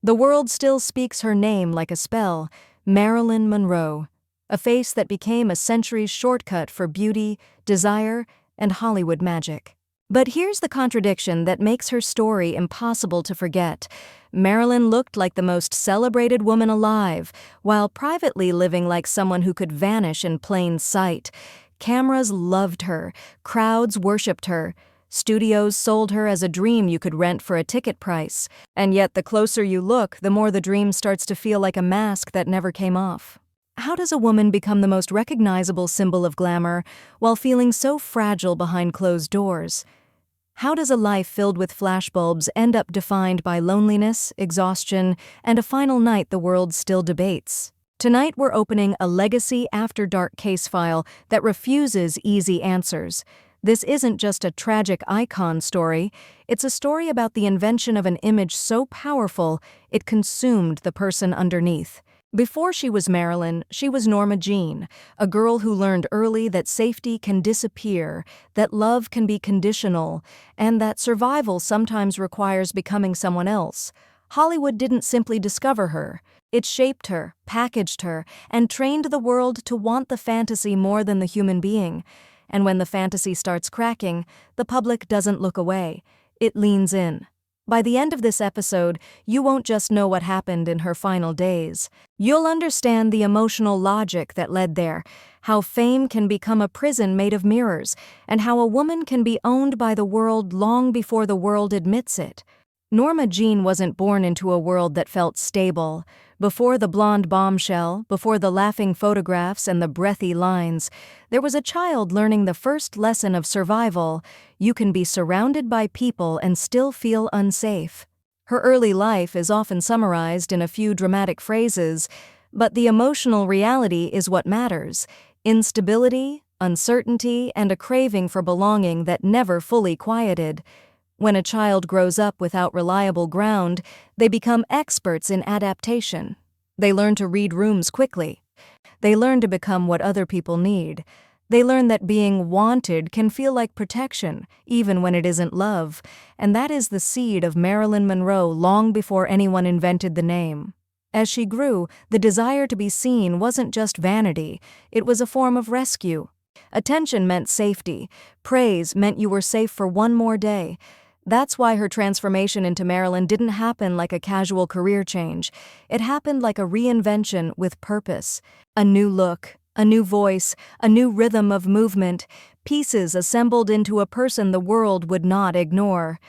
The world still speaks her name like a spell, Marilyn Monroe, a face that became a century's shortcut for beauty, desire, and Hollywood magic. But here's the contradiction that makes her story impossible to forget. Marilyn looked like the most celebrated woman alive, while privately living like someone who could vanish in plain sight. Cameras loved her, crowds worshipped her, studios sold her as a dream you could rent for a ticket price, and yet the closer you look, the more the dream starts to feel like a mask that never came off. How does a woman become the most recognizable symbol of glamour while feeling so fragile behind closed doors? How does a life filled with flashbulbs end up defined by loneliness, exhaustion, and a final night the world still debates? Tonight we're opening a legacy after dark case file that refuses easy answers. This isn't just a tragic icon story, it's a story about the invention of an image so powerful it consumed the person underneath. Before she was Marilyn, she was Norma Jeane, a girl who learned early that safety can disappear, that love can be conditional, and that survival sometimes requires becoming someone else. Hollywood didn't simply discover her. It shaped her, packaged her, and trained the world to want the fantasy more than the human being. And when the fantasy starts cracking, the public doesn't look away. It leans in. By the end of this episode, you won't just know what happened in her final days. You'll understand the emotional logic that led there, how fame can become a prison made of mirrors, and how a woman can be owned by the world long before the world admits it. Norma Jeane wasn't born into a world that felt stable. Before the blonde bombshell, before the laughing photographs and the breathy lines, there was a child learning the first lesson of survival. You can be surrounded by people and still feel unsafe. Her early life is often summarized in a few dramatic phrases, but the emotional reality is what matters. Instability, uncertainty, and a craving for belonging that never fully quieted. When a child grows up without reliable ground, they become experts in adaptation. They learn to read rooms quickly. They learn to become what other people need. They learn that being wanted can feel like protection, even when it isn't love, and that is the seed of Marilyn Monroe long before anyone invented the name. As she grew, the desire to be seen wasn't just vanity, it was a form of rescue. Attention meant safety. Praise meant you were safe for one more day. That's why her transformation into Marilyn didn't happen like a casual career change. It happened like a reinvention with purpose. A new look, a new voice, a new rhythm of movement, pieces assembled into a person the world would not ignore.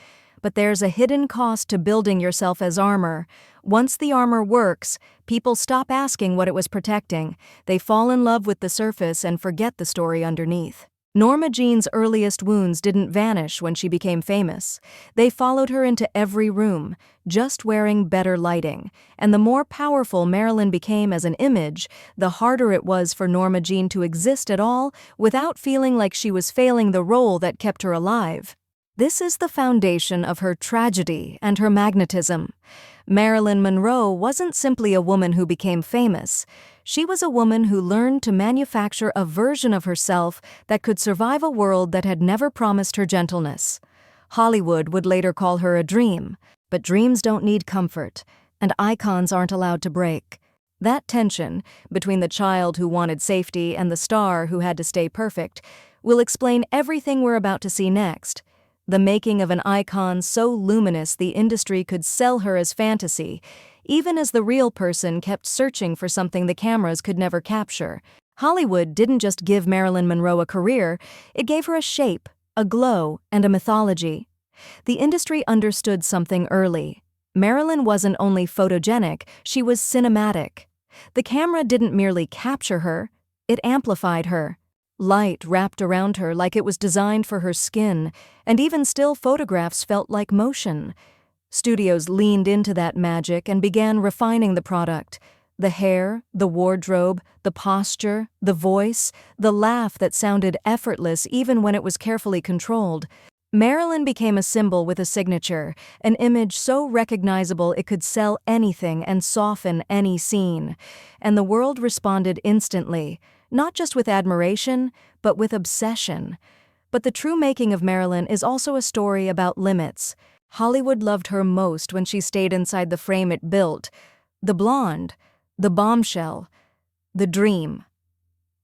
But there's a hidden cost to building yourself as armor. Once the armor works, people stop asking what it was protecting. They fall in love with the surface and forget the story underneath. Norma Jeane's earliest wounds didn't vanish when she became famous. They followed her into every room, just wearing better lighting. And the more powerful Marilyn became as an image, the harder it was for Norma Jeane to exist at all without feeling like she was failing the role that kept her alive. This is the foundation of her tragedy and her magnetism. Marilyn Monroe wasn't simply a woman who became famous. She was a woman who learned to manufacture a version of herself that could survive a world that had never promised her gentleness. Hollywood would later call her a dream, but dreams don't need comfort, and icons aren't allowed to break. That tension, between the child who wanted safety and the star who had to stay perfect, will explain everything we're about to see next. The making of an icon so luminous the industry could sell her as fantasy, even as the real person kept searching for something the cameras could never capture. Hollywood didn't just give Marilyn Monroe a career, it gave her a shape, a glow, and a mythology. The industry understood something early. Marilyn wasn't only photogenic, she was cinematic. The camera didn't merely capture her, it amplified her. Light wrapped around her like it was designed for her skin, and even still photographs felt like motion. Studios leaned into that magic and began refining the product. The hair, the wardrobe, the posture, the voice, the laugh that sounded effortless even when it was carefully controlled. Marilyn became a symbol with a signature, an image so recognizable it could sell anything and soften any scene. And the world responded instantly. Not just with admiration, but with obsession. But the true making of Marilyn is also a story about limits. Hollywood loved her most when she stayed inside the frame it built. The blonde, the bombshell, the dream.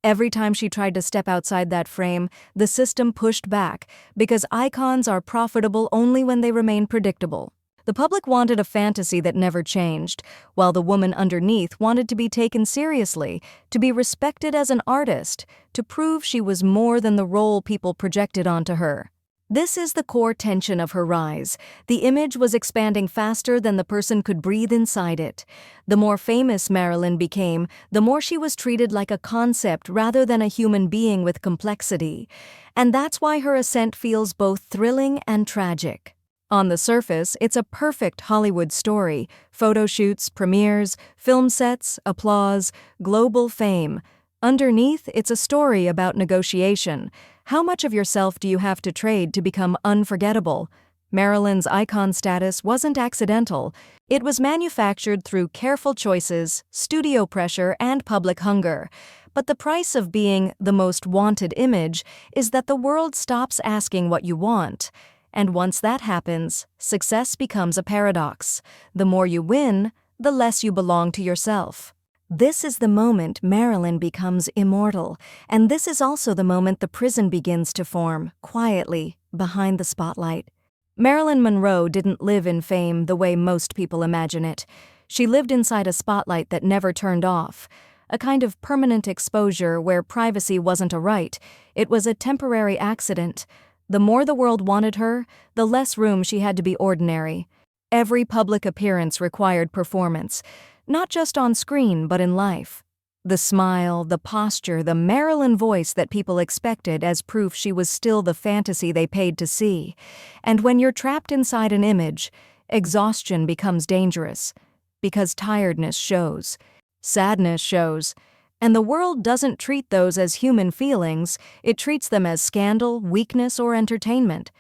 Every time she tried to step outside that frame, the system pushed back, because icons are profitable only when they remain predictable. The public wanted a fantasy that never changed, while the woman underneath wanted to be taken seriously, to be respected as an artist, to prove she was more than the role people projected onto her. This is the core tension of her rise. The image was expanding faster than the person could breathe inside it. The more famous Marilyn became, the more she was treated like a concept rather than a human being with complexity. And that's why her ascent feels both thrilling and tragic. On the surface, it's a perfect Hollywood story: photo shoots, premieres, film sets, applause, global fame. Underneath, it's a story about negotiation. How much of yourself do you have to trade to become unforgettable? Marilyn's icon status wasn't accidental. It was manufactured through careful choices, studio pressure, and public hunger. But the price of being the most wanted image is that the world stops asking what you want. And once that happens, success becomes a paradox. The more you win, the less you belong to yourself. This is the moment Marilyn becomes immortal, and this is also the moment the prison begins to form, quietly, behind the spotlight. Marilyn Monroe didn't live in fame the way most people imagine it. She lived inside a spotlight that never turned off, a kind of permanent exposure where privacy wasn't a right. It was a temporary accident. The more the world wanted her, the less room she had to be ordinary. Every public appearance required performance, not just on screen but in life. The smile, the posture, the Marilyn voice that people expected as proof she was still the fantasy they paid to see. And when you're trapped inside an image, exhaustion becomes dangerous, because tiredness shows, sadness shows. And the world doesn't treat those as human feelings, it treats them as scandal, weakness, or entertainment.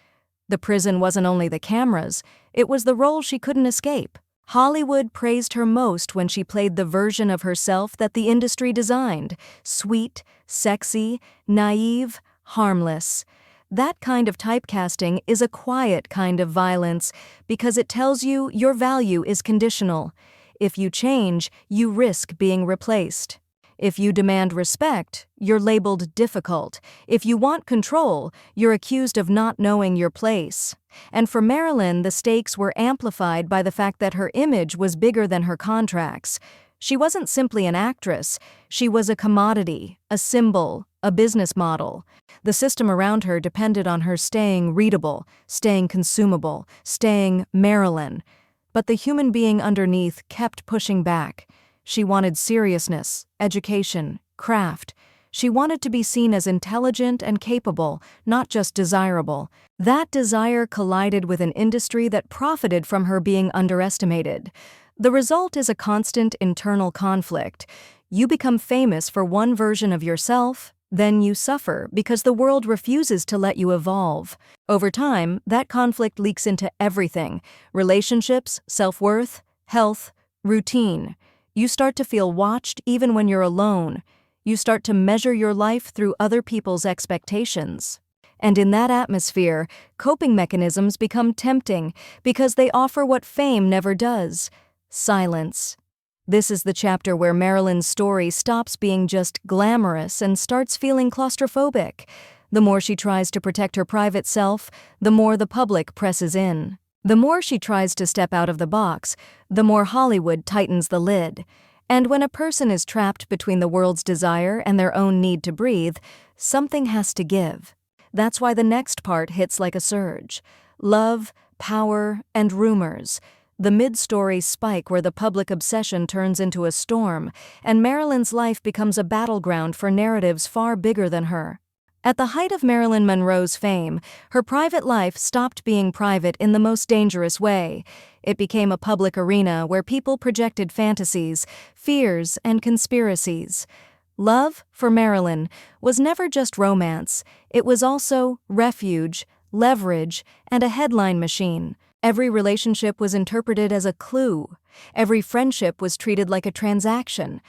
The prison wasn't only the cameras, it was the role she couldn't escape. Hollywood praised her most when she played the version of herself that the industry designed: sweet, sexy, naive, harmless. That kind of typecasting is a quiet kind of violence, because it tells you your value is conditional. If you change, you risk being replaced. If you demand respect, you're labeled difficult. If you want control, you're accused of not knowing your place. And for Marilyn, the stakes were amplified by the fact that her image was bigger than her contracts. She wasn't simply an actress, she was a commodity, a symbol, a business model. The system around her depended on her staying readable, staying consumable, staying Marilyn. But the human being underneath kept pushing back. She wanted seriousness, education, craft. She wanted to be seen as intelligent and capable, not just desirable. That desire collided with an industry that profited from her being underestimated. The result is a constant internal conflict. You become famous for one version of yourself, then you suffer because the world refuses to let you evolve. Over time, that conflict leaks into everything: relationships, self-worth, health, routine. You start to feel watched even when you're alone. You start to measure your life through other people's expectations. And in that atmosphere, coping mechanisms become tempting because they offer what fame never does: silence. This is the chapter where Marilyn's story stops being just glamorous and starts feeling claustrophobic. The more she tries to protect her private self, the more the public presses in. The more she tries to step out of the box, the more Hollywood tightens the lid. And when a person is trapped between the world's desire and their own need to breathe, something has to give. That's why the next part hits like a surge. Love, power, and rumors. The mid-story spike where the public obsession turns into a storm, and Marilyn's life becomes a battleground for narratives far bigger than her. At the height of Marilyn Monroe's fame, her private life stopped being private in the most dangerous way. It became a public arena where people projected fantasies, fears, and conspiracies. Love, for Marilyn, was never just romance. It was also refuge, leverage, and a headline machine. Every relationship was interpreted as a clue. Every friendship was treated like a transaction.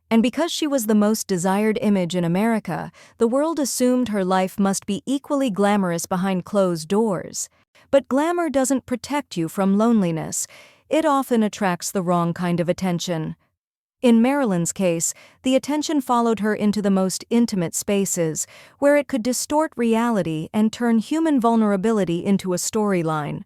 And because she was the most desired image in America, the world assumed her life must be equally glamorous behind closed doors. But glamour doesn't protect you from loneliness. It often attracts the wrong kind of attention. In Marilyn's case, the attention followed her into the most intimate spaces, where it could distort reality and turn human vulnerability into a storyline.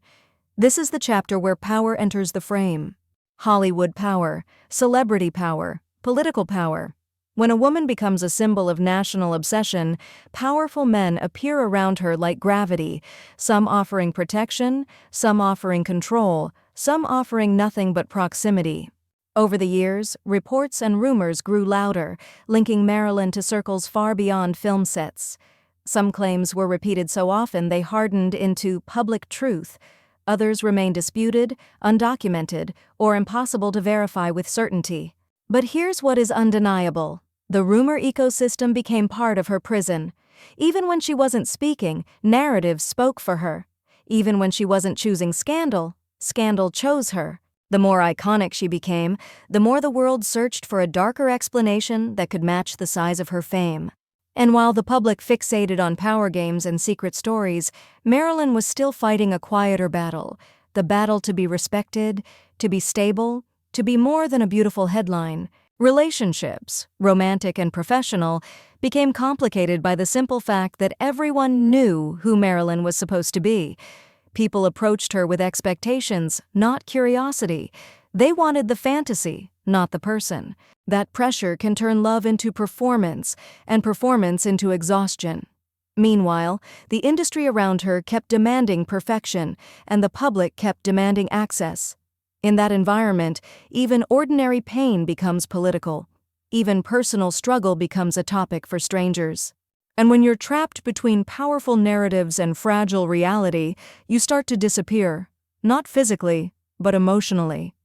This is the chapter where power enters the frame. Hollywood power, celebrity power, political power. When a woman becomes a symbol of national obsession, powerful men appear around her like gravity, some offering protection, some offering control, some offering nothing but proximity. Over the years, reports and rumors grew louder, linking Marilyn to circles far beyond film sets. Some claims were repeated so often they hardened into public truth. Others remained disputed, undocumented, or impossible to verify with certainty. But here's what is undeniable. The rumor ecosystem became part of her prison. Even when she wasn't speaking, narratives spoke for her. Even when she wasn't choosing scandal, scandal chose her. The more iconic she became, the more the world searched for a darker explanation that could match the size of her fame. And while the public fixated on power games and secret stories, Marilyn was still fighting a quieter battle, the battle to be respected, to be stable, to be more than a beautiful headline. Relationships, romantic and professional, became complicated by the simple fact that everyone knew who Marilyn was supposed to be. People approached her with expectations, not curiosity. They wanted the fantasy, not the person. That pressure can turn love into performance, and performance into exhaustion. Meanwhile, the industry around her kept demanding perfection, and the public kept demanding access. In that environment, even ordinary pain becomes political. Even personal struggle becomes a topic for strangers. And when you're trapped between powerful narratives and fragile reality, you start to disappear, not physically, but emotionally.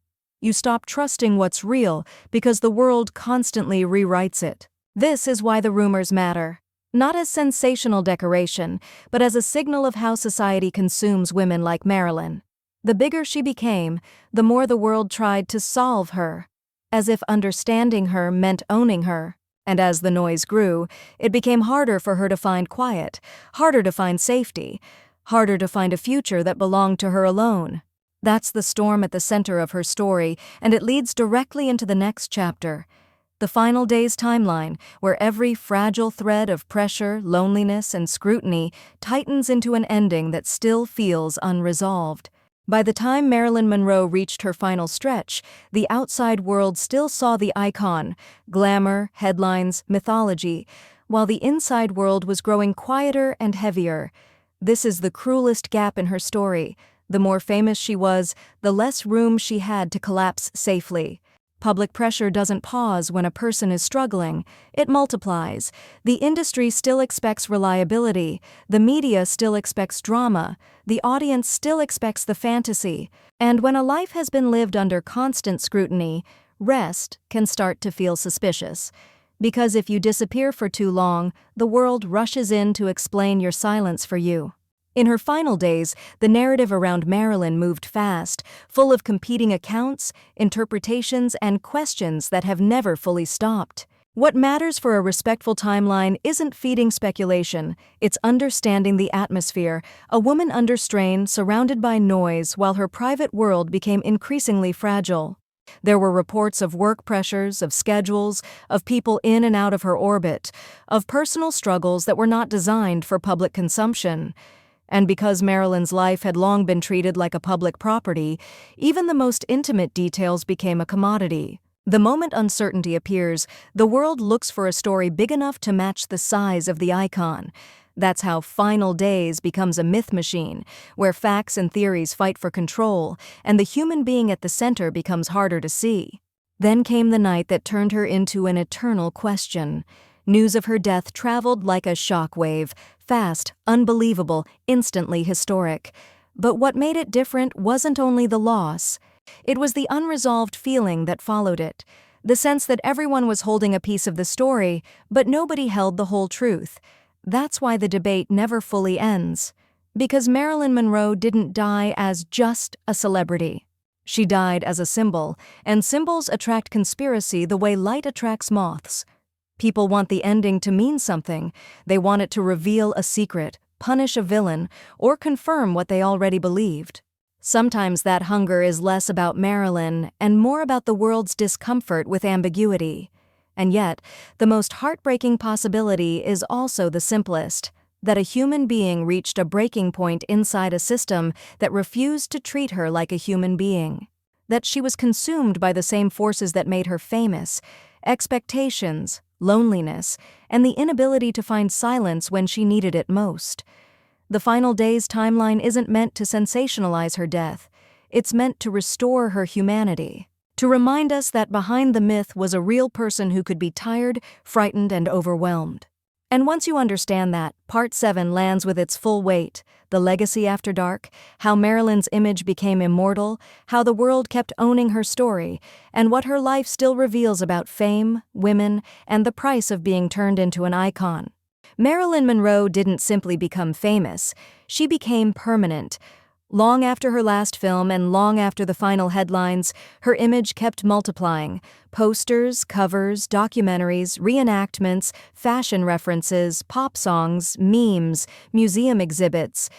You stop trusting what's real because the world constantly rewrites it. This is why the rumors matter. Not as sensational decoration, but as a signal of how society consumes women like Marilyn. The bigger she became, the more the world tried to solve her, as if understanding her meant owning her. And as the noise grew, it became harder for her to find quiet, harder to find safety, harder to find a future that belonged to her alone. That's the storm at the center of her story, and it leads directly into the next chapter. The final days timeline, where every fragile thread of pressure, loneliness, and scrutiny tightens into an ending that still feels unresolved. By the time Marilyn Monroe reached her final stretch, the outside world still saw the icon, glamour, headlines, mythology, while the inside world was growing quieter and heavier. This is the cruelest gap in her story. The more famous she was, the less room she had to collapse safely. Public pressure doesn't pause when a person is struggling. It multiplies. The industry still expects reliability. The media still expects drama. The audience still expects the fantasy. And when a life has been lived under constant scrutiny, rest can start to feel suspicious. Because if you disappear for too long, the world rushes in to explain your silence for you. In her final days, the narrative around Marilyn moved fast, full of competing accounts, interpretations, and questions that have never fully stopped. What matters for a respectful timeline isn't feeding speculation, it's understanding the atmosphere, a woman under strain, surrounded by noise, while her private world became increasingly fragile. There were reports of work pressures, of schedules, of people in and out of her orbit, of personal struggles that were not designed for public consumption. And because Marilyn's life had long been treated like a public property, even the most intimate details became a commodity. The moment uncertainty appears, the world looks for a story big enough to match the size of the icon. That's how Final Days becomes a myth machine, where facts and theories fight for control, and the human being at the center becomes harder to see. Then came the night that turned her into an eternal question. News of her death traveled like a shockwave, fast, unbelievable, instantly historic. But what made it different wasn't only the loss. It was the unresolved feeling that followed it, the sense that everyone was holding a piece of the story, but nobody held the whole truth. That's why the debate never fully ends. Because Marilyn Monroe didn't die as just a celebrity. She died as a symbol, and symbols attract conspiracy the way light attracts moths. People want the ending to mean something. They want it to reveal a secret, punish a villain, or confirm what they already believed. Sometimes that hunger is less about Marilyn and more about the world's discomfort with ambiguity. And yet, the most heartbreaking possibility is also the simplest, that a human being reached a breaking point inside a system that refused to treat her like a human being. That she was consumed by the same forces that made her famous: expectations, loneliness, and the inability to find silence when she needed it most. The Final Days timeline isn't meant to sensationalize her death. It's meant to restore her humanity, to remind us that behind the myth was a real person who could be tired, frightened, and overwhelmed. And once you understand that, Part 7 lands with its full weight: the legacy after dark, how Marilyn's image became immortal, how the world kept owning her story, and what her life still reveals about fame, women, and the price of being turned into an icon. Marilyn Monroe didn't simply become famous, she became permanent. Long after her last film and long after the final headlines, her image kept multiplying. Posters, covers, documentaries, reenactments, fashion references, pop songs, memes, museum exhibits.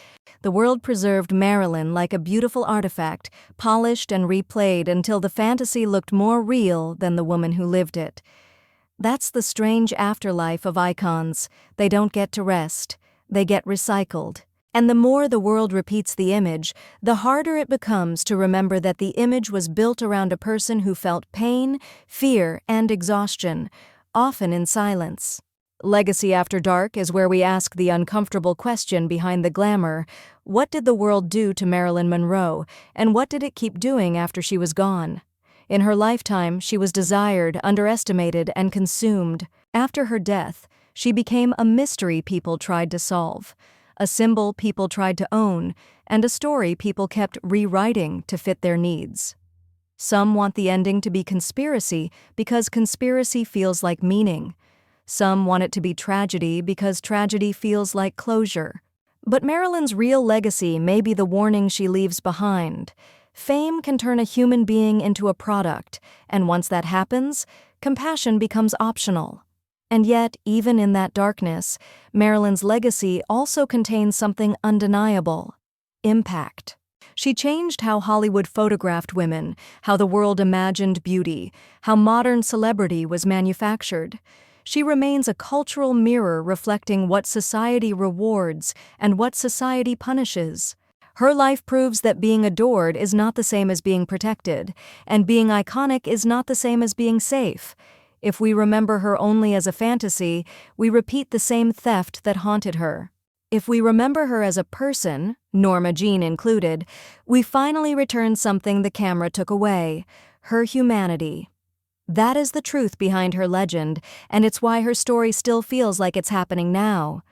The world preserved Marilyn like a beautiful artifact, polished and replayed until the fantasy looked more real than the woman who lived it. That's the strange afterlife of icons. They don't get to rest. They get recycled. And the more the world repeats the image, the harder it becomes to remember that the image was built around a person who felt pain, fear, and exhaustion, often in silence. Legacy After Dark is where we ask the uncomfortable question behind the glamour: what did the world do to Marilyn Monroe, and what did it keep doing after she was gone? In her lifetime, she was desired, underestimated, and consumed. After her death, she became a mystery people tried to solve, a symbol people tried to own, and a story people kept rewriting to fit their needs. Some want the ending to be conspiracy because conspiracy feels like meaning. Some want it to be tragedy because tragedy feels like closure. But Marilyn's real legacy may be the warning she leaves behind. Fame can turn a human being into a product, and once that happens, compassion becomes optional. And yet, even in that darkness, Marilyn's legacy also contains something undeniable: impact. She changed how Hollywood photographed women, how the world imagined beauty, how modern celebrity was manufactured. She remains a cultural mirror reflecting what society rewards and what society punishes. Her life proves that being adored is not the same as being protected, and being iconic is not the same as being safe. If we remember her only as a fantasy, we repeat the same theft that haunted her. If we remember her as a person, Norma Jeane included, we finally return something the camera took away: her humanity. That is the truth behind her legend, and it's why her story still feels like it's happening now.